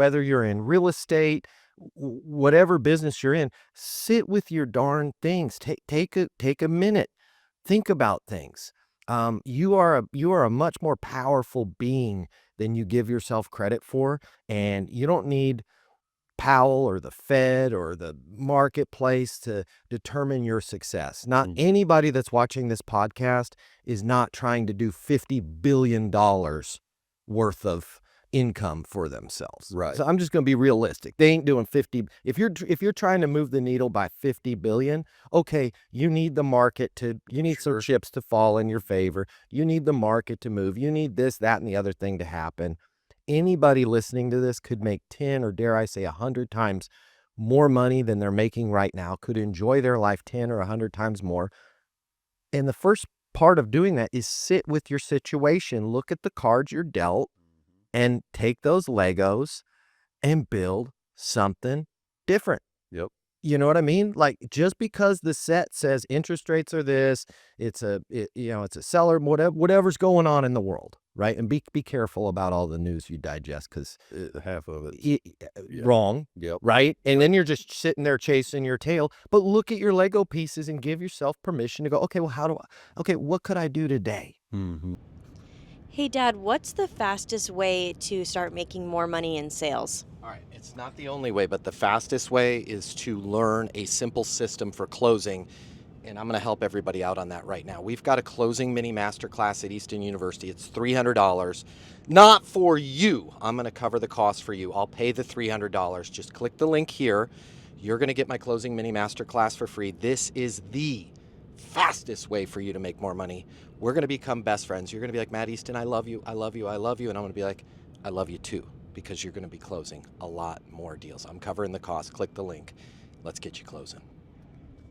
whether you're in real estate, whatever business you're in, sit with your darn things. Take a minute. Think about things. You are a much more powerful being than you give yourself credit for, and you don't need Powell or the Fed or the marketplace to determine your success. Not anybody that's watching this podcast is not trying to do $50 billion worth of income for themselves. Right. So I'm just going to be realistic. They ain't doing 50. If you're trying to move the needle by 50 billion, okay, you need the market you need some chips to fall in your favor. You need the market to move. You need this, that, and the other thing to happen. Anybody listening to this could make 10 or dare I say 100 times more money than they're making right now, could enjoy their life 10 or 100 times more. And the first part of doing that is sit with your situation, look at the cards you're dealt, and take those Legos and build something different. Yep. You know what I mean? Like, just because the set says interest rates are this, it's a seller, whatever's going on in the world, right? And be careful about all the news you digest, because half of it wrong, Yep. right? And then you're just sitting there chasing your tail. But look at your Lego pieces and give yourself permission to go, okay, well, what could I do today? Mm-hmm. Hey, Dad, what's the fastest way to start making more money in sales? All right, it's not the only way, but the fastest way is to learn a simple system for closing, and I'm going to help everybody out on that right now. We've got a closing mini masterclass at Easton University. It's $300, not for you. I'm going to cover the cost for you. I'll pay the $300. Just click the link here. You're going to get my closing mini masterclass for free. This is the fastest way for you to make more money. We're going to become best friends. You're going to be like, Matt Easton, I love you, I love you, I love you. And I'm going to be like, I love you too, because you're going to be closing a lot more deals. I'm covering the cost. Click the link. Let's get you closing.